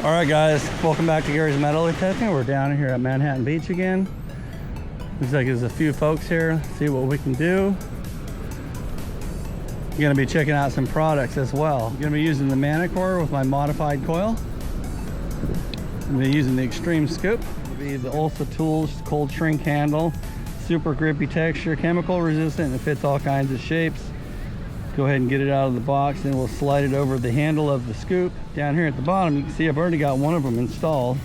All right, guys, welcome back to Gary's Metal Detecting. We're down here at Manhattan Beach again. Looks like there's a few folks here. Let's see what we can do. I'm gonna be checking out some products as well. I'm gonna be using the Manicore with my modified coil. I'm gonna be using the Extreme Scoop. It'll be the olsatools cold shrink handle. Super grippy texture, chemical resistant, and it fits all kinds of shapes. Go ahead and get it out of the box, and we'll slide it over the handle of the scoop. Down here at the bottom, you can see I've already got one of them installed.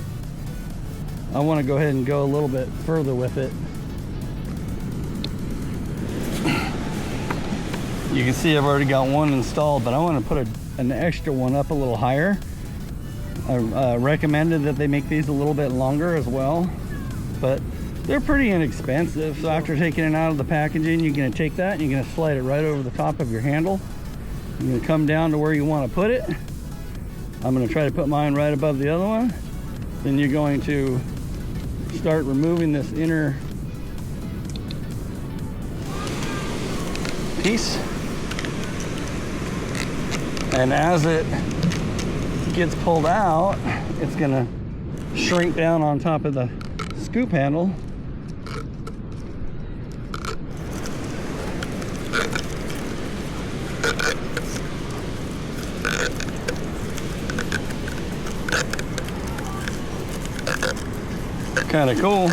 I want to go ahead and go a little bit further with it. You can see I've already got one installed, but I want to put an extra one up a little higher. I recommended that they make these a little bit longer as well, but they're pretty inexpensive. So after taking it out of the packaging, you're going to take that and you're going to slide it right over the top of your handle. You're going to come down to where you want to put it. I'm going to try to put mine right above the other one. Then you're going to start removing this inner piece. And as it gets pulled out, it's going to shrink down on top of the scoop handle. Kind of cool.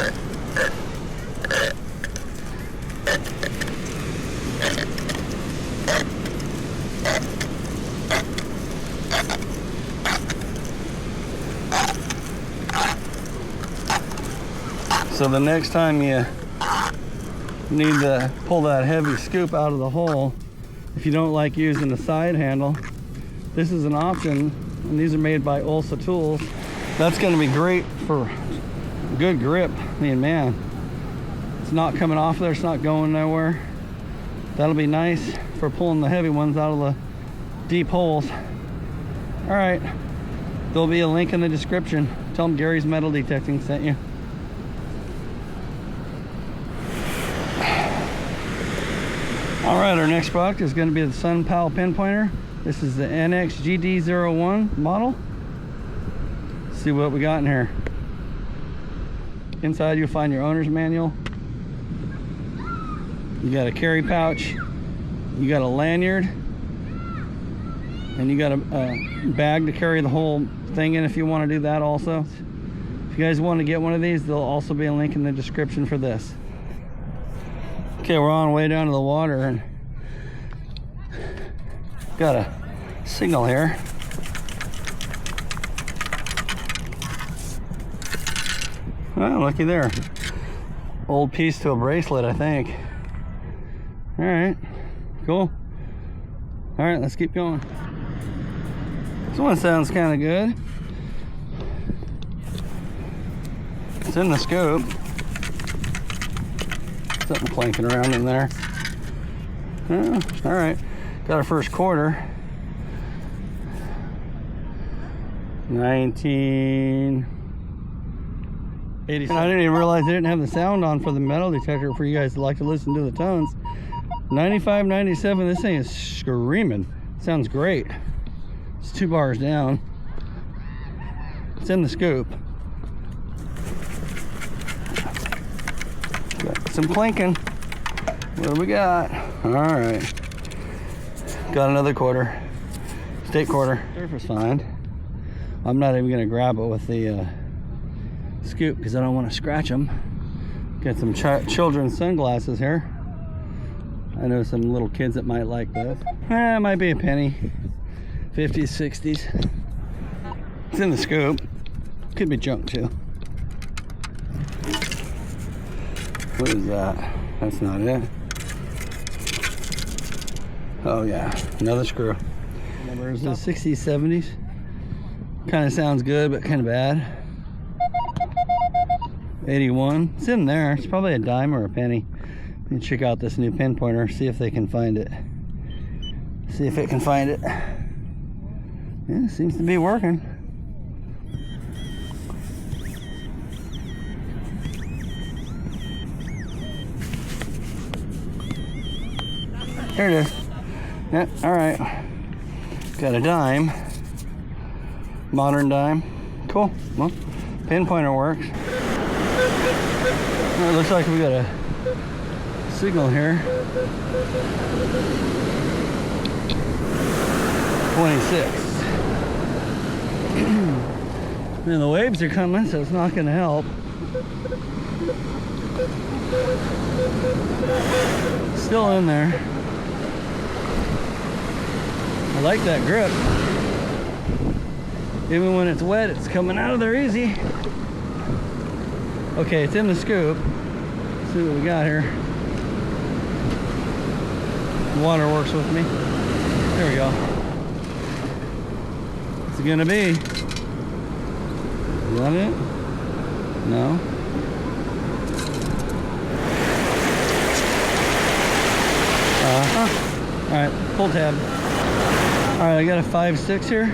So the next time you need to pull that heavy scoop out of the hole, if you don't like using the side handle, this is an option, and these are made by olsatools. That's going to be great for good grip. I mean, man, it's not coming off there, it's not going nowhere. That'll be nice for pulling the heavy ones out of the deep holes. All right, there'll be a link in the description. Tell them Gary's Metal Detecting sent you. All right, our next product is going to be the Sun Pal pinpointer. This is the NXGD01 model. Let's see what we got in here. Inside you'll find your owner's manual. You got a carry pouch. You got a lanyard. And you got a bag to carry the whole thing in if you want to do that also. If you guys want to get one of these, there'll also be a link in the description for this. Okay, we're on our way down to the water and got a signal here. Oh, looky there. Old piece to a bracelet, I think. All right, cool. All right, let's keep going. This one sounds kind of good. It's in the scope. Something clanking around in there. Oh, all right, got our first quarter. 1980. I didn't even realize they didn't have the sound on for the metal detector for you guys that like to listen to the tones. 95, 97, this thing is screaming. Sounds great. It's 2 bars down. It's in the scoop. Got some clanking. What do we got? All right. Got another quarter. State quarter. Surface find. I'm not even gonna grab it with the scoop because I don't want to scratch them. Got some children's sunglasses here. I know some little kids that might like this. It might be a penny. 50s, 60s. It's in the scoop. Could be junk too. What is that? That's not it. Oh yeah, another screw. Numbers the 60s, 70s. Kind of sounds good, but kind of bad. 81. It's in there. It's probably a dime or a penny. Let me check out this new pinpointer, see if they can find it. See if it can find it. Yeah, it seems to be working. There it is. Yeah, all right. Got a dime. Modern dime. Cool. Well, pinpointer works. Well, it looks like we got a signal here. 26. And the waves are coming, so it's not going to help. Still in there. I like that grip. Even when it's wet, it's coming out of there easy. Okay, it's in the scoop. Let's see what we got here. Water works with me. There we go. What's it gonna be? Is that it? No. Alright, pull tab. Alright, I got a 5.6 here.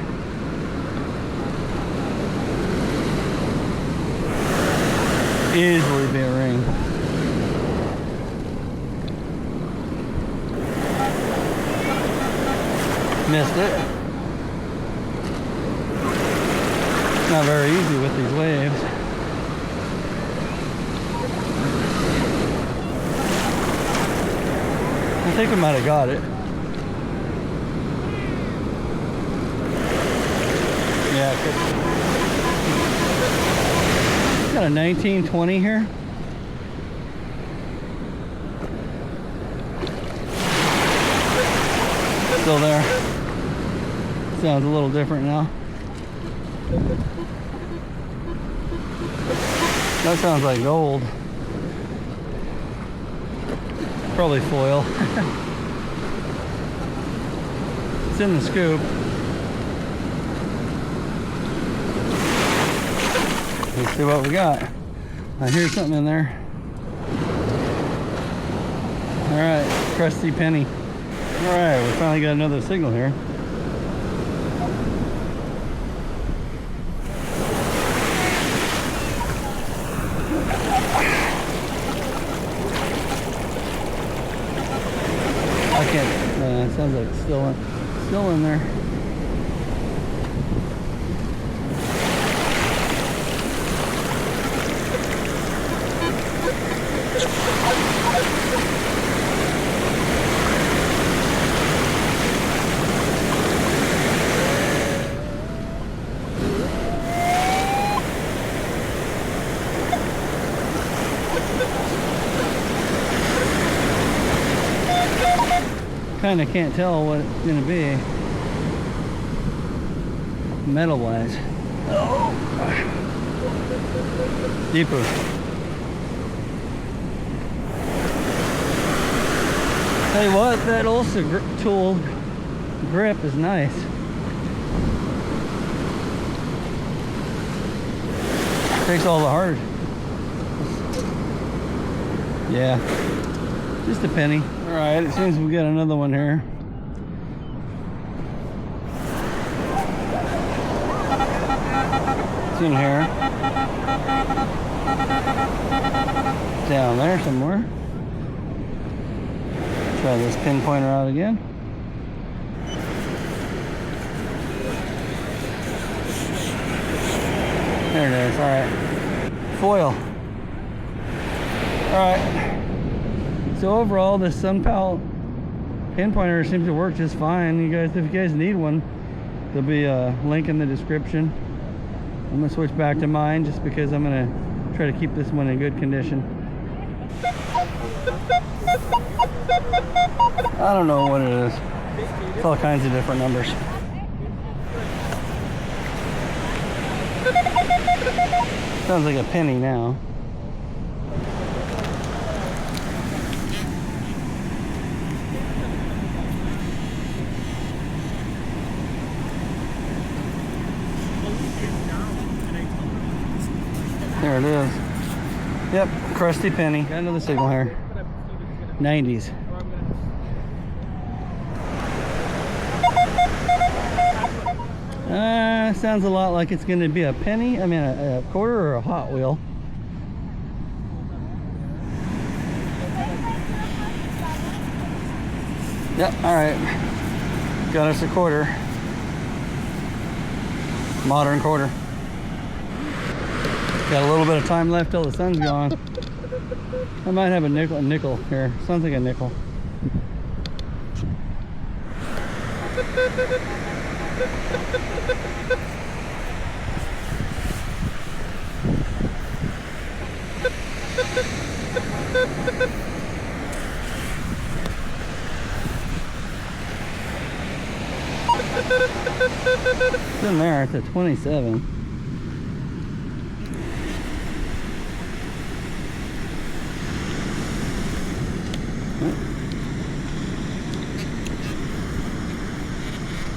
Easily be a ring. Missed it. Not very easy with these waves. I think I might have got it. Yeah, got a 1920 here. Still there. Sounds a little different now. That sounds like gold. Probably foil. It's in the scoop. Let's see what we got. I hear something in there. Alright, crusty penny. Alright, we finally got another signal here. I can't, it sounds like it's still in there. Kind of can't tell what it's going to be metal wise. Oh. Deeper. Tell you what, that olsatools grip is nice. Takes all the hard. Yeah, just a penny. All right, it seems we got another one here. It's in here. Down there somewhere. Try this pinpointer out again. There it is. All right. Foil. All right. So overall, this SunPal pinpointer seems to work just fine. You guys, if you guys need one, there'll be a link in the description. I'm gonna switch back to mine just because I'm gonna try to keep this one in good condition. I don't know what it is. It's all kinds of different numbers. Sounds like a penny now. There it is. Yep, crusty penny. Got another signal here. 90s. Sounds a lot like it's going to be a penny. I mean a quarter or a Hot Wheel. Yep, alright. Got us a quarter. Modern quarter. Got a little bit of time left till the sun's gone. I might have a nickel here. Sounds like a nickel. It's in there. It's at 27.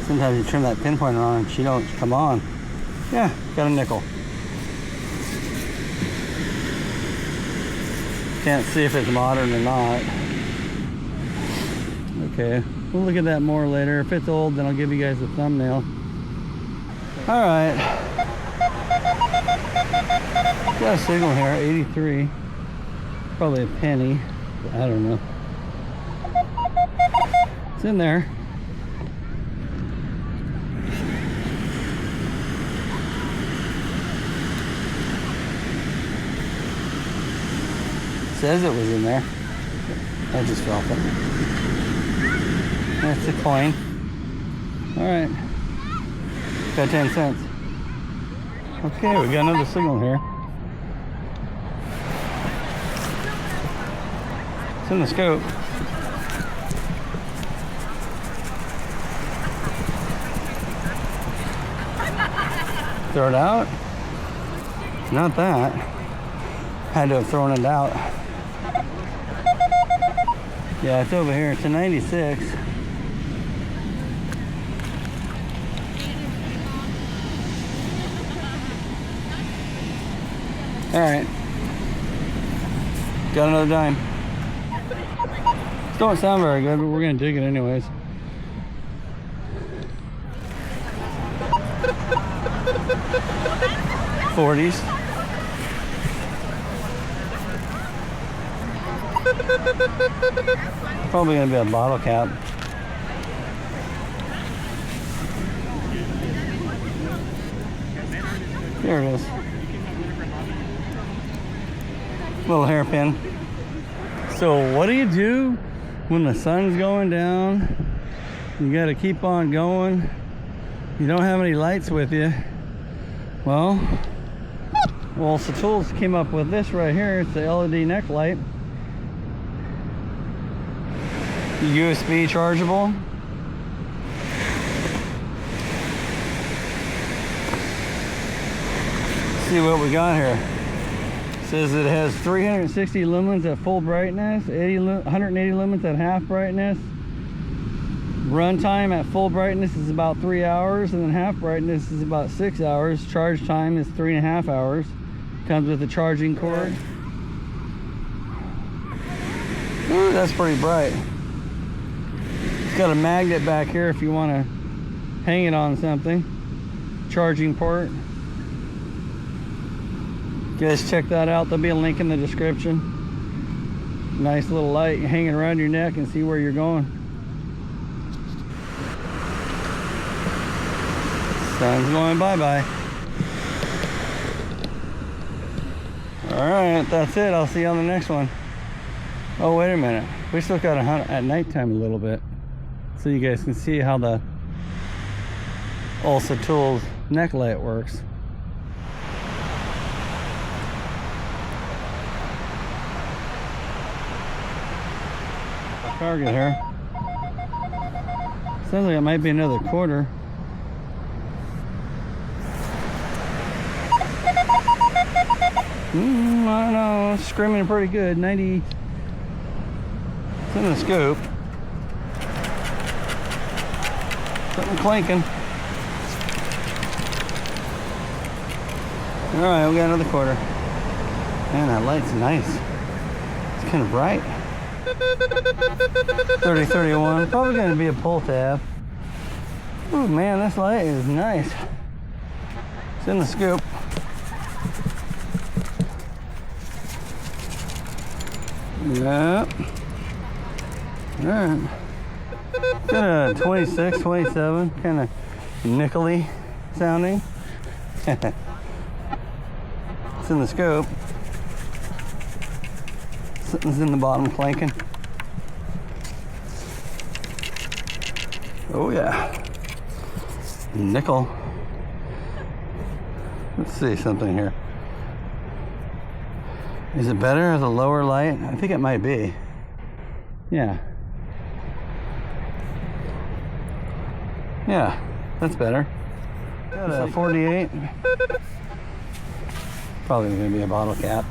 Sometimes you turn that pinpointer on and she don't come on. Yeah, got a nickel. Can't see if it's modern or not. Okay, we'll look at that more later. If it's old, then I'll give you guys a thumbnail. All right. Got a signal here, 83. Probably a penny. I don't know. It's in there. Says it was in there. I just felt it. That's a coin. All right. Got 10 cents. Okay, we got another signal here. It's in the scope. Throw it out? Not that. Had to have thrown it out. Yeah, it's over here. It's a 96. All right. Got another dime. It don't sound very good, but we're gonna dig it anyways. $40s. Probably gonna be a bottle cap. There it is. Little hairpin. So what do you do when the sun's going down? You gotta keep on going. You don't have any lights with you. Well, olsatools came up with this right here. It's the LED neck light. USB chargeable. Let's see what we got here. It says it has 360 lumens at full brightness, 180 lumens at half brightness. Runtime at full brightness is about 3 hours, and then half brightness is about 6 hours. Charge time is 3.5 hours. Comes with a charging cord. Ooh, that's pretty bright. It's got a magnet back here if you want to hang it on something. Charging port. You guys check that out. There'll be a link in the description. Nice little light hanging around your neck and see where you're going. Sun's going bye-bye. Alright, that's it. I'll see you on the next one. Oh, wait a minute. We still got to hunt at nighttime a little bit, so you guys can see how the olsatools neck light works. Target here. Sounds like it might be another quarter. I don't know, it's screaming pretty good. 90. It's in the scoop. Something clanking. Alright, we got another quarter. Man, that light's nice. It's kind of bright. 30-31. Probably going to be a pull tab. Oh man, this light is nice. It's in the scoop. Yep. Alright. Got a 26, 27, kind of nickel-y sounding. It's in the scope. Something's in the bottom clanking. Oh yeah. Nickel. Let's see something here. Is it better with a lower light? I think it might be. Yeah. Yeah, that's better. Got a 48. Probably gonna be a bottle cap.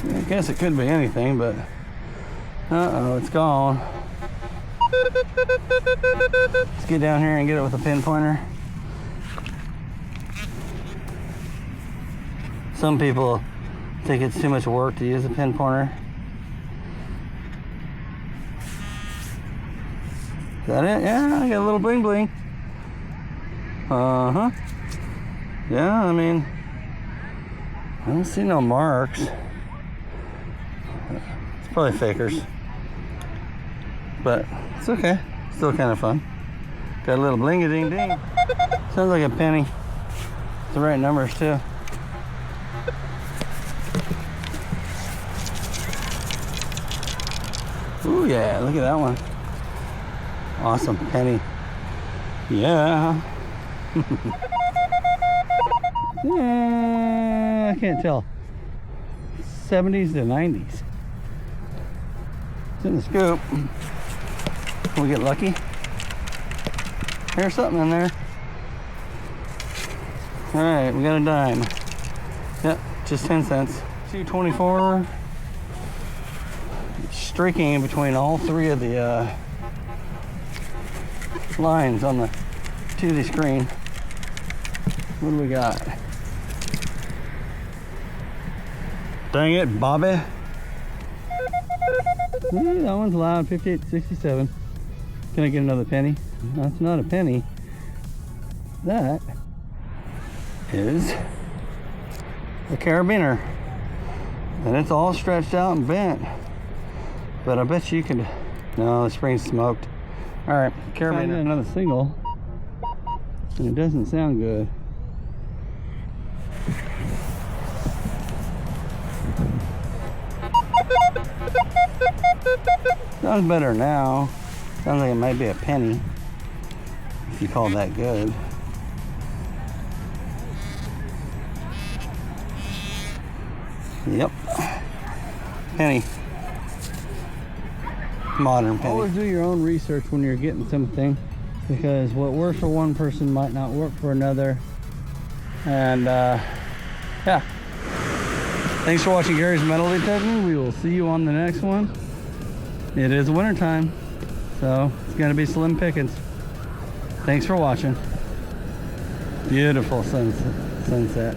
I guess it could be anything, but uh-oh, it's gone. Let's get down here and get it with a pinpointer. Some people think it's too much work to use a pinpointer. Is that it? Yeah, I got a little bling bling. Uh-huh. Yeah, I mean, I don't see no marks. It's probably fakers. But it's okay. Still kind of fun. Got a little bling-a-ding-ding. Sounds like a penny. It's the right numbers too. Ooh yeah, look at that one. Awesome penny. Yeah. Yeah, I can't tell. 70s to 90s. It's in the scoop. We get lucky. There's something in there. All right, we got a dime. Yep, just 10 cents. 224. Streaking in between all three of the lines on the 2D screen. What do we got? Dang it, Bobby. Ooh, that one's loud, 58.67. Can I get another penny? That's not a penny. That is a carabiner. And it's all stretched out and bent. But I bet you could... No, the spring's smoked. Alright, carabiner. Another single. And it doesn't sound good. Sounds better now. Sounds like it might be a penny, if you call that good. Yep. Penny. Modern penny. Always do your own research when you're getting something, because what works for one person might not work for another. And yeah. Thanks for watching Gary's Metal Detector. We will see you on the next one. It is winter time, so it's gonna be slim pickings. Thanks for watching. Beautiful sunset.